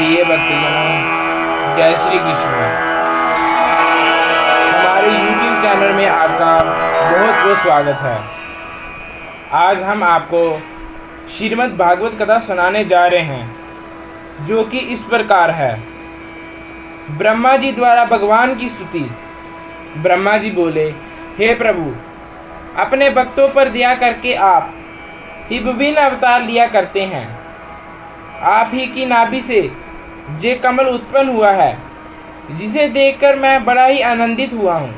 प्रिय भक्तजनों, जय श्री कृष्ण। हमारे YouTube चैनल में आपका बहुत बहुत स्वागत है। आज हम आपको श्रीमद् भागवत कथा सुनाने जा रहे हैं, जो कि इस प्रकार है। ब्रह्मा जी द्वारा भगवान की स्तुति। ब्रह्मा जी बोले, हे प्रभु, अपने भक्तों पर दया करके आप ही विभिन्न अवतार लिया करते हैं। आप ही की नाभि से जे कमल उत्पन्न हुआ है, जिसे देखकर मैं बड़ा ही आनंदित हुआ हूँ।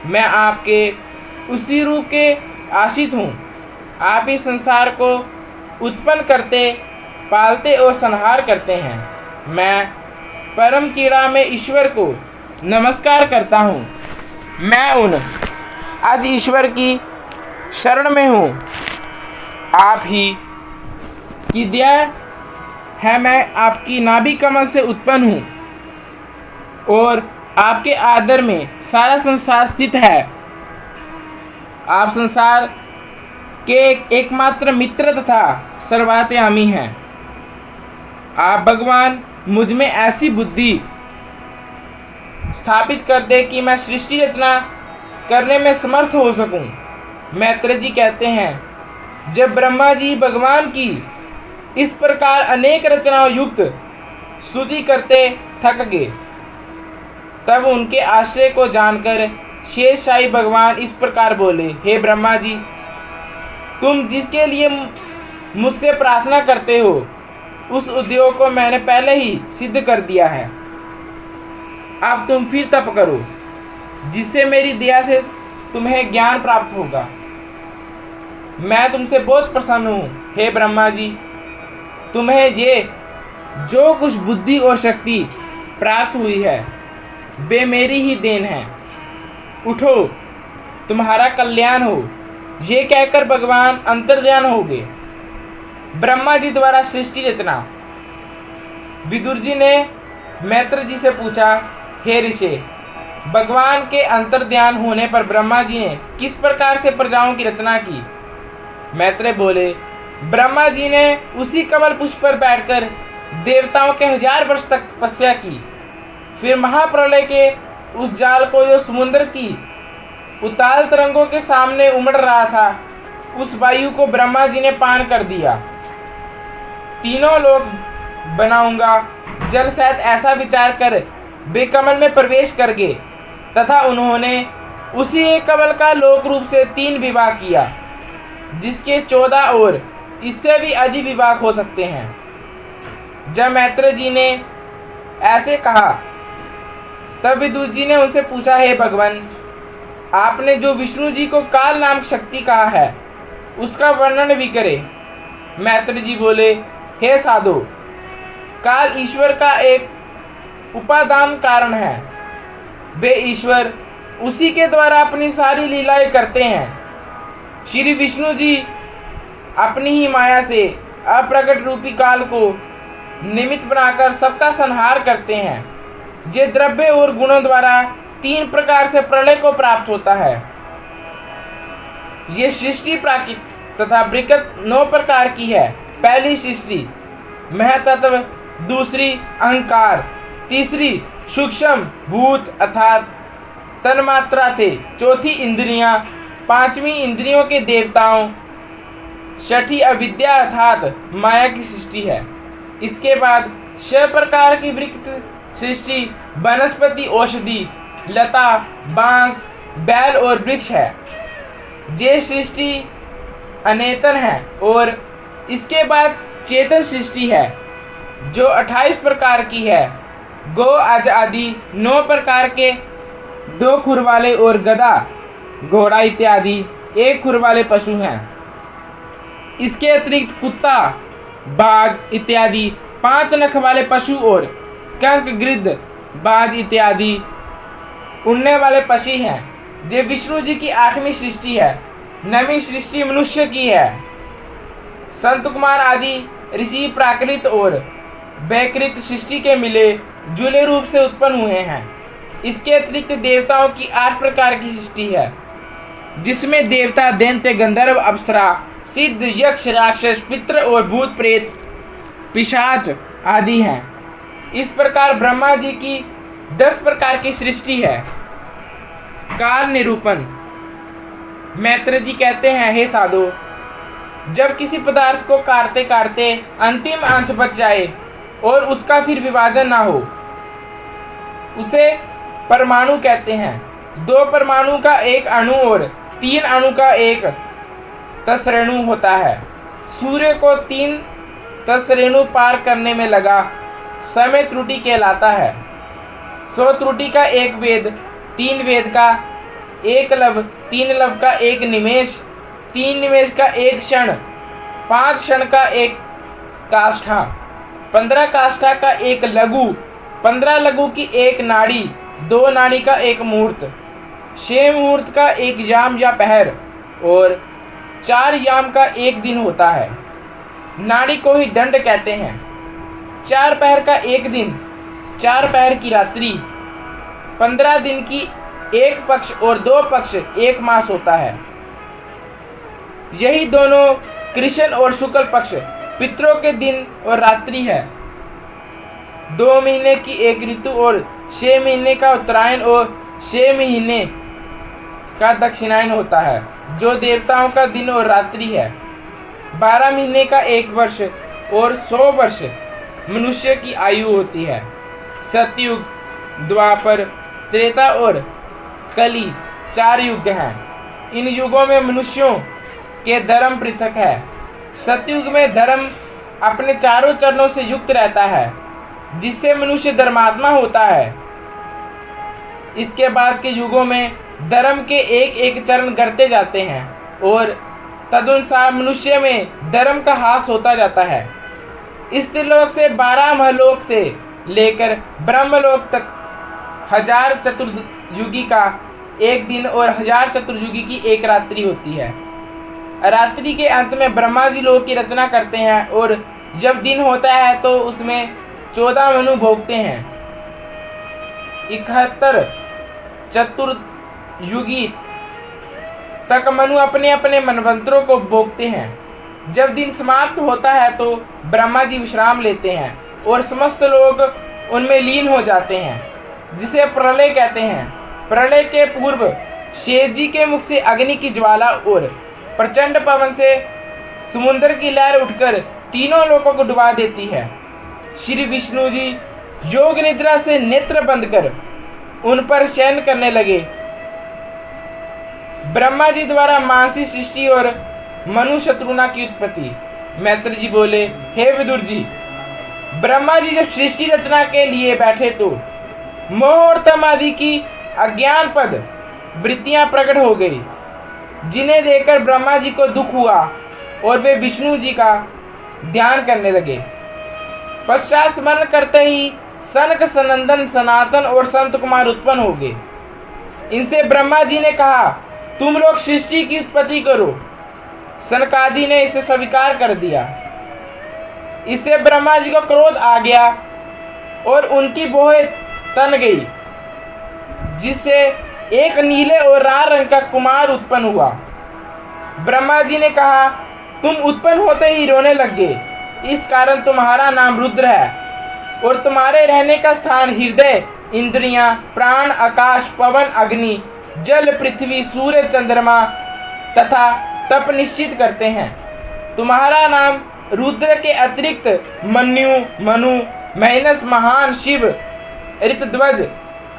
मैं आपके उसी रूप के आश्रित हूँ। आप ही संसार को उत्पन्न करते, पालते और संहार करते हैं। मैं परम कीड़ा में ईश्वर को नमस्कार करता हूँ। मैं उन आज ईश्वर की शरण में हूँ। आप ही की दया है, मैं आपकी नाभि कमल से उत्पन्न हूँ और आपके आदर में सारा संसार स्थित है। आप संसार के एकमात्र मित्र तथा सर्वांतर्यामी हैं। आप भगवान मुझ में ऐसी बुद्धि स्थापित कर दे कि मैं सृष्टि रचना करने में समर्थ हो सकूं। मैत्रेय जी कहते हैं, जब ब्रह्मा जी भगवान की इस प्रकार अनेक रचनाओं युक्त स्तुति करते थक गए, तब उनके आश्रय को जानकर शेषशाही भगवान इस प्रकार बोले, हे ब्रह्मा जी, तुम जिसके लिए मुझसे प्रार्थना करते हो, उस उद्योग को मैंने पहले ही सिद्ध कर दिया है। अब तुम फिर तप करो, जिससे मेरी दया से तुम्हें ज्ञान प्राप्त होगा। मैं तुमसे बहुत प्रसन्न हूँ। हे ब्रह्मा जी, तुम्हें ये जो कुछ बुद्धि और शक्ति प्राप्त हुई है, वे मेरी ही देन है। उठो, तुम्हारा कल्याण हो। ये कहकर भगवान अंतर्ध्यान हो गए। ब्रह्मा जी द्वारा सृष्टि रचना। विदुर जी ने मैत्रेय जी से पूछा, हे ऋषि, भगवान के अंतर्ध्यान होने पर ब्रह्मा जी ने किस प्रकार से प्रजाओं की रचना की? मैत्रेय बोले, ब्रह्मा जी ने उसी कमल पुष्प पर बैठकर देवताओं के 1000 वर्ष तक तपस्या की। फिर महाप्रलय के उस जाल को, जो समुद्र की उताल तरंगों के सामने उमड़ रहा था, उस वायु को ब्रह्मा जी ने पान कर दिया। तीनों लोक बनाऊंगा जल सहित ऐसा विचार कर वे कमल में प्रवेश कर गए तथा उन्होंने उसी एक कमल का लोक रूप से 3 विवाह किया, जिसके 14 और इससे भी अधिक विवाह हो सकते हैं। जब मैत्रेय जी ने ऐसे कहा, तब विदुर जी ने उनसे पूछा, हे भगवान, आपने जो विष्णु जी को काल नाम शक्ति कहा है, उसका वर्णन भी करें। मैत्रेय जी बोले, हे साधु, काल ईश्वर का एक उपादान कारण है। वे ईश्वर उसी के द्वारा अपनी सारी लीलाएं करते हैं। श्री विष्णु जी अपनी ही माया से अप्रकट रूपी काल को निमित्त बनाकर सबका संहार करते हैं। ये द्रव्य और गुणों द्वारा 3 प्रकार से प्रलय को प्राप्त होता है। ये सृष्टि प्राकृत तथा विकृत 9 प्रकार की है। पहली सृष्टि महतत्व, दूसरी अहंकार, तीसरी सूक्ष्म भूत अर्थात तन्मात्रा थे, चौथी इंद्रियां, 5वीं इंद्रियों के देवताओं, छठी अविद्या अर्थात माया की सृष्टि है। इसके बाद 6 प्रकार की विकृत सृष्टि वनस्पति, औषधि, लता, बांस, बैल और वृक्ष है। ये सृष्टि अनेतन है। और इसके बाद चेतन सृष्टि है, जो 28 प्रकार की है। गौ, अज आदि 9 प्रकार के 2 खुर वाले और गधा, घोड़ा इत्यादि 1 खुर वाले पशु हैं। इसके अतिरिक्त कुत्ता, बाघ इत्यादि 5 नख वाले पशु और कंक, गिद्ध, बाघ इत्यादि उड़ने वाले पक्षी हैं। ये विष्णु जी की 8वीं सृष्टि है। 9वीं सृष्टि मनुष्य की है। संत कुमार आदि ऋषि प्राकृत और वैकृत सृष्टि के मिले जुले रूप से उत्पन्न हुए हैं। इसके अतिरिक्त देवताओं की 8 प्रकार की सृष्टि है, जिसमें देवता, दैत्य, गंधर्व, अप्सरा, सिद्ध, यक्ष, राक्षस, पितृ और भूत प्रेत, पिशाच आदि हैं। इस प्रकार ब्रह्मा जी की 10 प्रकार की सृष्टि है। काल निरूपण। मैत्रेय जी कहते हैं, हे साधु, जब किसी पदार्थ को काटते काटते अंतिम अंश बच जाए और उसका फिर विभाजन ना हो, उसे परमाणु कहते हैं। 2 परमाणु का एक अणु और 3 अणु का एक तत्श्रेणु होता है। सूर्य को 3 तत्श्रेणु पार करने में लगा समय त्रुटि कहलाता है। 100 त्रुटि का एक वेद, 3 वेद का एक लव, 3 लव का एक निमेष, 3 निमेष का एक क्षण, 5 क्षण का एक काष्ठा, 15 काष्ठा का एक लघु, 15 लघु की एक नाड़ी, 2 नाड़ी का एक मुहूर्त, 6 मुहूर्त का एक याम या पहर और 4 याम का एक दिन होता है। नाड़ी को ही दंड कहते हैं। 4 पहर का एक दिन, 4 पहर की रात्रि, 15 दिन की एक पक्ष और 2 पक्ष एक मास होता है। यही दोनों कृष्ण और शुक्ल पक्ष पितरों के दिन और रात्रि है। 2 महीने की एक ऋतु और 6 महीने का उत्तरायण और 6 महीने का दक्षिणायन होता है, जो देवताओं का दिन और रात्रि है। 12 महीने का एक वर्ष और 100 वर्ष मनुष्य की आयु होती है। सतयुग, द्वापर, त्रेता और कली 4 युग हैं। इन युगों में मनुष्यों के धर्म पृथक है। सतयुग में धर्म अपने चारों चरणों से युक्त रहता है, जिससे मनुष्य धर्मात्मा होता है। इसके बाद के युगों में धर्म के एक एक चरण घटते जाते हैं और तदनुसार मनुष्य में धर्म का ह्रास होता जाता है। इस त्रिलोक से 12 महलोक से लेकर ब्रह्मलोक तक 1000 चतुर्युगी का एक दिन और 1000 चतुर्युगी की एक रात्रि होती है। रात्रि के अंत में ब्रह्मा जी लोक की रचना करते हैं और जब दिन होता है तो उसमें 14 मनु भोगते हैं। 71 चतुर्युगी तक मनु अपने अपने मनवंतरों को भोगते हैं। जब दिन समाप्त होता है तो ब्रह्मा जी विश्राम लेते हैं और समस्त लोग उनमें लीन हो जाते हैं, जिसे प्रलय कहते हैं। प्रलय के पूर्व शेष जी के मुख से अग्नि की ज्वाला और प्रचंड पवन से समुद्र की लहर उठकर तीनों लोगों को डुबा देती है। श्री विष्णु जी योग निद्रा से नेत्र बंद कर उन पर शयन करने लगे। ब्रह्मा जी द्वारा मानसी सृष्टि और मनु शत्रुघ्न की उत्पत्ति। मैत्रेय जी बोले, हे विदुर जी, ब्रह्मा जी जब सृष्टि रचना के लिए बैठे तो मोह और तम आदि की अज्ञान पद वृत्तियां प्रकट हो गई, जिन्हें देखकर ब्रह्मा जी को दुख हुआ और वे विष्णु जी का ध्यान करने लगे। पश्चात स्मरण करते ही सनक, सनंदन, सनातन और संत कुमार उत्पन्न हो गए। इनसे ब्रह्मा जी ने कहा, तुम लोग सृष्टि की उत्पत्ति करो। सनकादि ने इसे स्वीकार कर दिया। इससे ब्रह्मा जी को क्रोध आ गया और उनकी भौहें तन गई, जिससे एक नीले और लाल रंग का कुमार उत्पन्न हुआ। ब्रह्मा जी ने कहा, तुम उत्पन्न होते ही रोने लग गए, इस कारण तुम्हारा नाम रुद्र है और तुम्हारे रहने का स्थान हृदय, इंद्रियां, प्राण, आकाश, पवन, अग्नि, जल, पृथ्वी, सूर्य, चंद्रमा तथा तप निश्चित करते हैं। तुम्हारा नाम रुद्र के अतिरिक्त मन्यु, मनु, मैनस, महान, शिव, ऋतध्वज,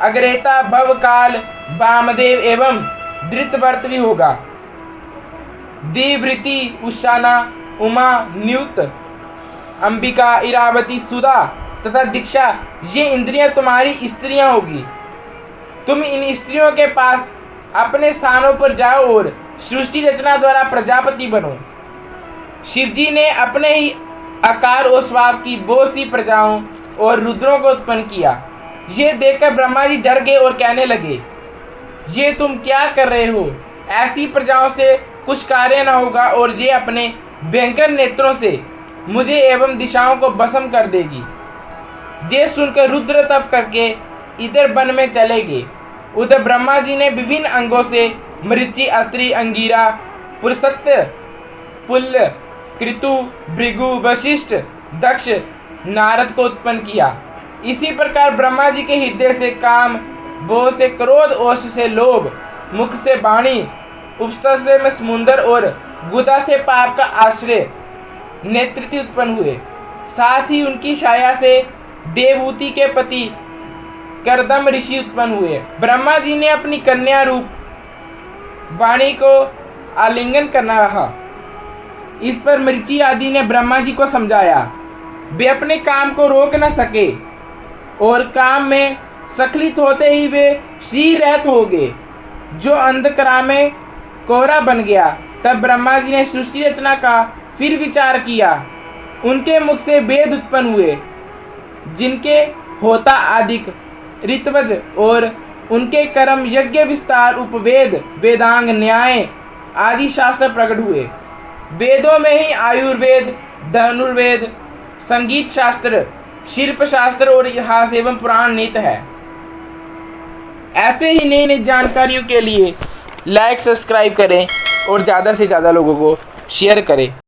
अग्रेता, भवकाल, वामदेव एवं धृतवर्त भी होगा। दिवृति, उषाना, उमा, नियुक्त, अंबिका, इरावती, सुधा तथा दीक्षा, ये इंद्रियां तुम्हारी स्त्रियां होगी। तुम इन स्त्रियों के पास अपने स्थानों पर जाओ और सृष्टि रचना द्वारा प्रजापति बनो। शिवजी ने अपने ही आकार और स्वभाव की बहुत सी प्रजाओं और रुद्रों को उत्पन्न किया। ये देखकर ब्रह्मा जी डर गए और कहने लगे, ये तुम क्या कर रहे हो? ऐसी प्रजाओं से कुछ कार्य न होगा और ये अपने भयंकर नेत्रों से मुझे एवं दिशाओं को भस्म कर देगी। ये सुनकर रुद्र तप करके इधर वन में चले गए। उधर ब्रह्मा जी ने विभिन्न अंगों से मृचि, अत्रि, अंगीरा, पुरुषत्व, पुल्ल, कृतु, भृगु, वशिष्ठ, दक्ष, नारद को उत्पन्न किया। इसी प्रकार ब्रह्मा जी के हृदय से काम, भोह से क्रोध, ओष्ठ से लोभ, मुख से वाणी, उपस्थ से में समुद्र और गुदा से पाप का आश्रय नेतृत्व उत्पन्न हुए। साथ ही उनकी छाया से देवहूति के पति करदम ऋषि उत्पन्न हुए। ब्रह्मा जी ने अपनी कन्या रूप वाणी को आलिंगन करना रहा। इस पर मृचि आदि ने ब्रह्मा जी को समझाया। वे अपने काम को रोक न सके और काम में स्खलित होते ही वे श्री रहित हो गए, जो अंधकार में कोहरा बन गया। तब ब्रह्मा जी ने सृष्टि रचना का फिर विचार किया। उनके मुख से वेद उत्पन्न हुए, जिनके होता आदिक, ऋत्वज और उनके कर्म, यज्ञ, विस्तार, उपवेद, वेदांग, न्याय आदि शास्त्र प्रकट हुए। वेदों में ही आयुर्वेद, धनुर्वेद, संगीत शास्त्र, शिल्प शास्त्र और इतिहास एवं पुराण निहित है। ऐसे ही नई नई जानकारियों के लिए लाइक, सब्सक्राइब करें और ज़्यादा से ज़्यादा लोगों को शेयर करें।